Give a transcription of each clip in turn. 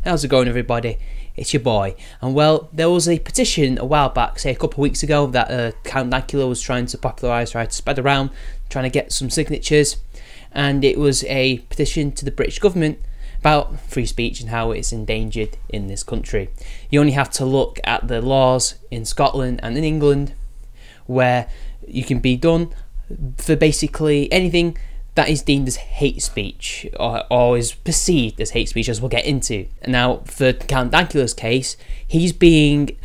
How's it going, everybody? It's your boy. And well, there was a petition a while back, say a couple of weeks ago, that Count Dankula was trying to popularise, trying to spread around, trying to get some signatures. And it was a petition to the British government about free speech and how it's endangered in this country. You only have to look at the laws in Scotland and in England, where you can be done for basically anything that is deemed as hate speech or is perceived as hate speech, as we'll get into. Now, for Count Dankula's case, he's being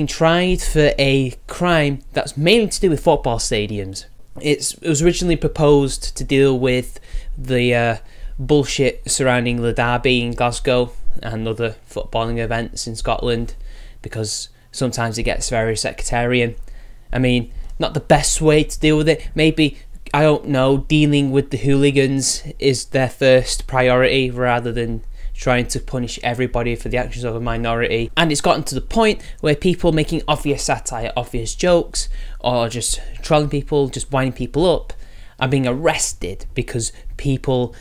tried for a crime that's mainly to do with football stadiums. It was originally proposed to deal with the bullshit surrounding the derby in Glasgow and other footballing events in Scotland, because sometimes it gets very sectarian. I mean, not the best way to deal with it. Maybe, I don't know, dealing with the hooligans is their first priority rather than trying to punish everybody for the actions of a minority. And it's gotten to the point where people making obvious satire, obvious jokes, or just trolling people, just winding people up, are being arrested because people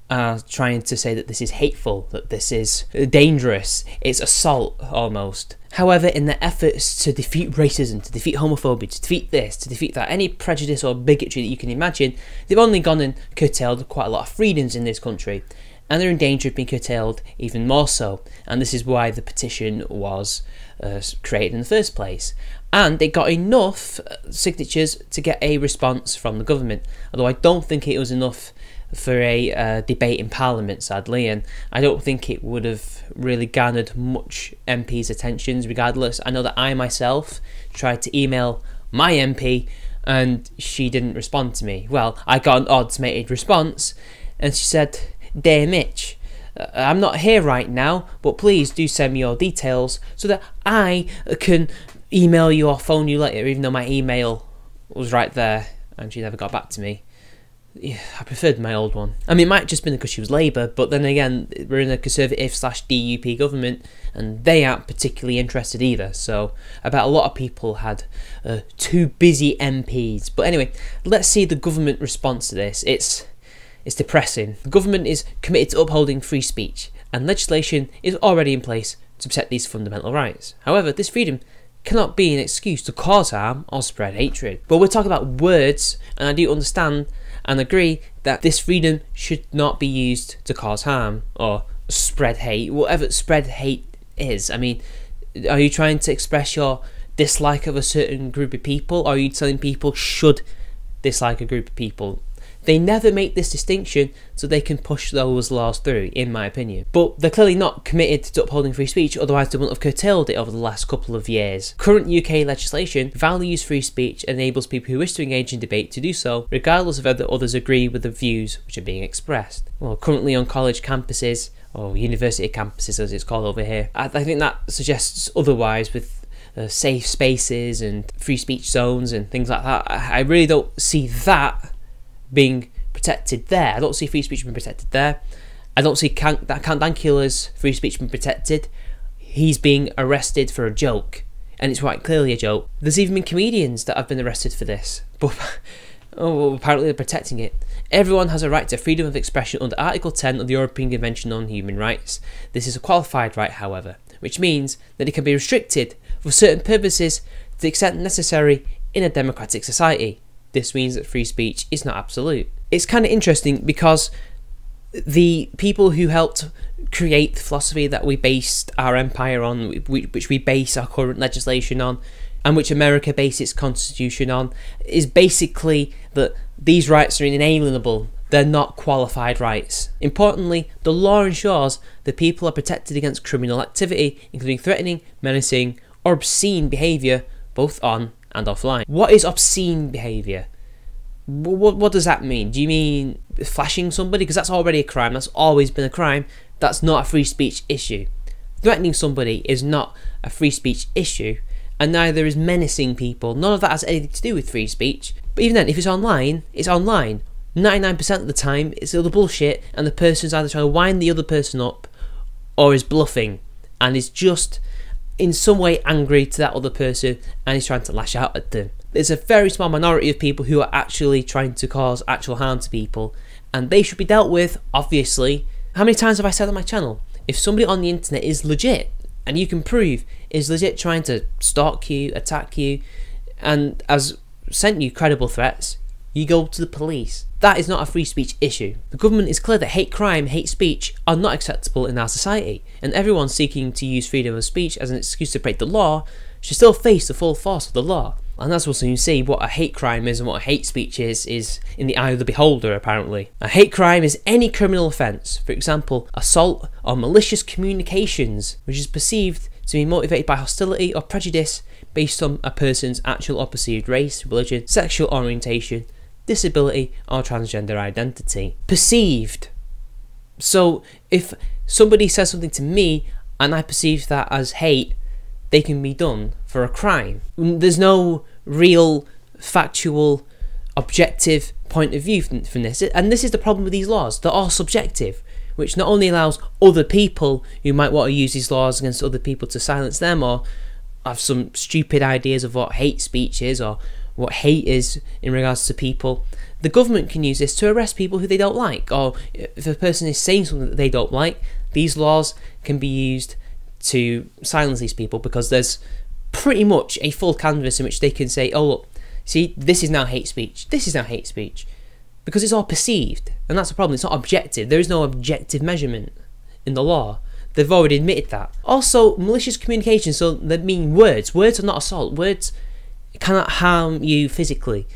are trying to say that this is hateful, that this is dangerous, it's assault almost. However, in their efforts to defeat racism, to defeat homophobia, to defeat this, to defeat that, any prejudice or bigotry that you can imagine, they've only gone and curtailed quite a lot of freedoms in this country, and they're in danger of being curtailed even more so. And this is why the petition was created in the first place. And it got enough signatures to get a response from the government, although I don't think it was enough for a debate in Parliament, sadly, and I don't think it would have really garnered much MP's attentions regardless. I know that I myself tried to email my MP and she didn't respond to me. Well, I got an automated response and she said, "Dear Mitch, I'm not here right now, but please do send me your details so that I can email you or phone you later," even though my email was right there and she never got back to me. Yeah, I preferred my old one. I mean, it might have just been because she was Labour, but then again, we're in a Conservative/DUP government and they aren't particularly interested either, so I bet a lot of people had two busy MPs. But anyway, let's see the government response to this. It's depressing. The government is committed to upholding free speech, and legislation is already in place to protect these fundamental rights. However, this freedom cannot be an excuse to cause harm or spread hatred. But we're talking about words, and I do understand and agree that this freedom should not be used to cause harm or spread hate, whatever spread hate is. I mean, are you trying to express your dislike of a certain group of people, or are you telling people should dislike a group of people? They never make this distinction so they can push those laws through, in my opinion. But they're clearly not committed to upholding free speech, otherwise they wouldn't have curtailed it over the last couple of years. Current UK legislation values free speech and enables people who wish to engage in debate to do so, regardless of whether others agree with the views which are being expressed. Well, currently on college campuses, or university campuses as it's called over here, I think that suggests otherwise, with safe spaces and free speech zones and things like that. I really don't see that being protected there. I don't see free speech being protected there. I don't see Count Dankula's free speech being protected. He's being arrested for a joke, and it's quite clearly a joke. There's even been comedians that have been arrested for this, but well, apparently they're protecting it. Everyone has a right to freedom of expression under Article 10 of the European Convention on Human Rights. This is a qualified right, however, which means that it can be restricted for certain purposes to the extent necessary in a democratic society. This means that free speech is not absolute. It's kind of interesting because the people who helped create the philosophy that we based our empire on, which we base our current legislation on, and which America based its constitution on, is basically that these rights are inalienable. They're not qualified rights. Importantly, the law ensures that people are protected against criminal activity, including threatening, menacing, or obscene behaviour, both on and offline. What is obscene behaviour? What does that mean? Do you mean flashing somebody? Because that's already a crime. That's always been a crime. That's not a free speech issue. Threatening somebody is not a free speech issue, and neither is menacing people. None of that has anything to do with free speech. But even then, if it's online, it's online. 99% of the time, it's all the bullshit, and the person's either trying to wind the other person up, or is bluffing, and is just in some way angry to that other person and is trying to lash out at them. There's a very small minority of people who are actually trying to cause actual harm to people, and they should be dealt with, obviously. How many times have I said on my channel? if somebody on the internet is legit, and you can prove is legit trying to stalk you, attack you, and has sent you credible threats, you go to the police. That is not a free speech issue. The government is clear that hate crime, hate speech are not acceptable in our society, and everyone seeking to use freedom of speech as an excuse to break the law should still face the full force of the law. And that's also you see what a hate crime is and what a hate speech is in the eye of the beholder, apparently. A hate crime is any criminal offence, for example, assault or malicious communications, which is perceived to be motivated by hostility or prejudice based on a person's actual or perceived race, religion, sexual orientation, disability or transgender identity. Perceived. So if somebody says something to me and I perceive that as hate, they can be done for a crime. There's no real, factual, objective point of view from this. And this is the problem with these laws. They're all subjective, which not only allows other people who might want to use these laws against other people to silence them or have some stupid ideas of what hate speech is or what hate is in regards to people. The government can use this to arrest people who they don't like, or if a person is saying something that they don't like, these laws can be used to silence these people, because there's pretty much a full canvas in which they can say, oh look, see, this is now hate speech, this is now hate speech, because it's all perceived, and that's the problem. It's not objective. There is no objective measurement in the law. They've already admitted that. Also, malicious communication, so they mean words. Words are not assault. Words cannot harm you physically.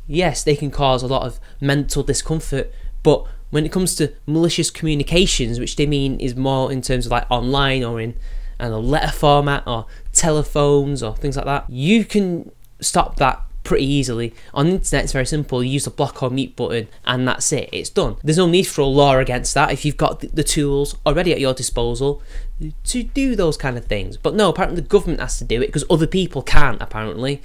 Yes, they can cause a lot of mental discomfort, but when it comes to malicious communications, which they mean is more in terms of like online or in a letter format or telephones or things like that, you can stop that pretty easily. On the internet, it's very simple. You use the block or mute button and that's it. It's done. There's no need for a law against that if you've got the tools already at your disposal to do those kind of things. But no, apparently the government has to do it because other people can't, apparently.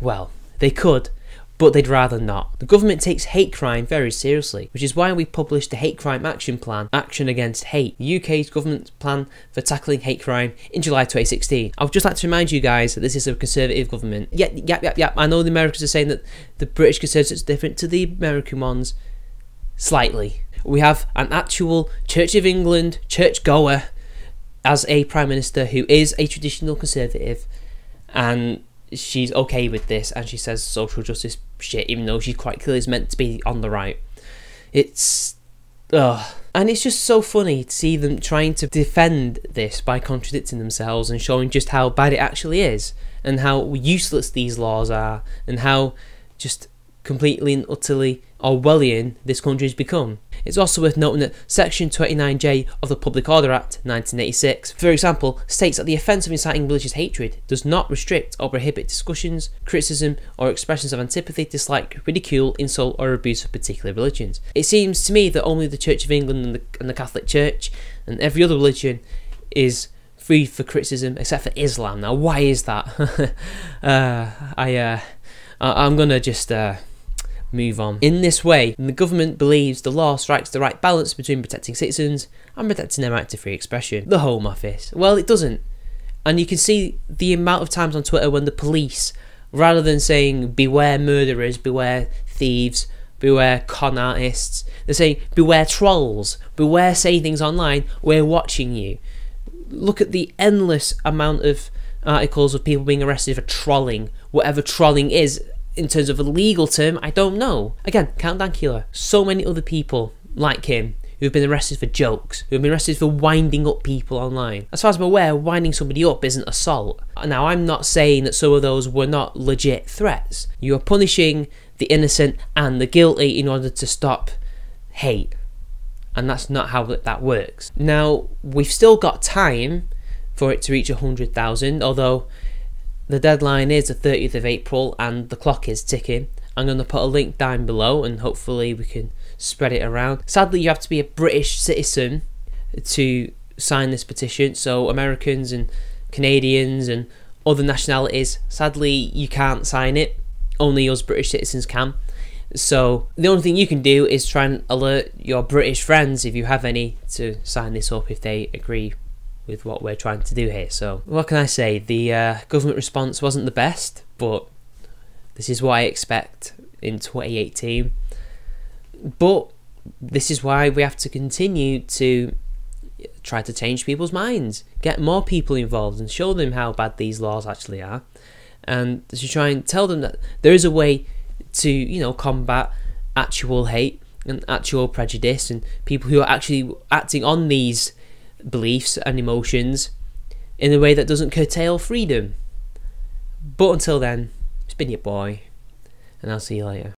Well, they could, but they'd rather not. The government takes hate crime very seriously, which is why we published the Hate Crime Action Plan, Action Against Hate, the UK's government's plan for tackling hate crime in July 2016. I would just like to remind you guys that this is a Conservative government. Yeah, I know the Americans are saying that the British Conservatives are different to the American ones, slightly. We have an actual Church of England church-goer as a Prime Minister who is a traditional Conservative, and she's okay with this, and she says social justice shit, even though she quite clearly is meant to be on the right. It's and it's just so funny to see them trying to defend this by contradicting themselves and showing just how bad it actually is, and how useless these laws are, and how just completely and utterly Orwellian this country has become. It's also worth noting that Section 29J of the Public Order Act 1986, for example, states that the offence of inciting religious hatred does not restrict or prohibit discussions, criticism or expressions of antipathy, dislike, ridicule, insult or abuse of particular religions. It seems to me that only the Church of England and the Catholic Church and every other religion is free for criticism except for Islam. Now, why is that? I'm gonna just move on. In this way, the government believes the law strikes the right balance between protecting citizens and protecting their right to free expression. The Home Office. Well, it doesn't. And you can see the amount of times on Twitter when the police, rather than saying beware murderers, beware thieves, beware con artists, they're saying beware trolls, beware saying things online, we're watching you. Look at the endless amount of articles of people being arrested for trolling, whatever trolling is. In terms of a legal term, I don't know. Again, Countdown Killer. So many other people like him who have been arrested for jokes, who have been arrested for winding up people online. As far as I'm aware, winding somebody up isn't assault. Now, I'm not saying that some of those were not legit threats. You are punishing the innocent and the guilty in order to stop hate. And that's not how that works. Now, we've still got time for it to reach 100,000, although the deadline is the 30th of April and the clock is ticking. I'm going to put a link down below and hopefully we can spread it around. Sadly, you have to be a British citizen to sign this petition, so Americans and Canadians and other nationalities, sadly you can't sign it. Only us British citizens can. So the only thing you can do is try and alert your British friends, if you have any, to sign this up if they agree with what we're trying to do here. So what can I say? The government response wasn't the best, but this is what I expect in 2018. But this is why we have to continue to try to change people's minds, get more people involved and show them how bad these laws actually are, and to try and tell them that there is a way to, you know, combat actual hate and actual prejudice and people who are actually acting on these beliefs and emotions in a way that doesn't curtail freedom. But until then, it's been your boy, and I'll see you later.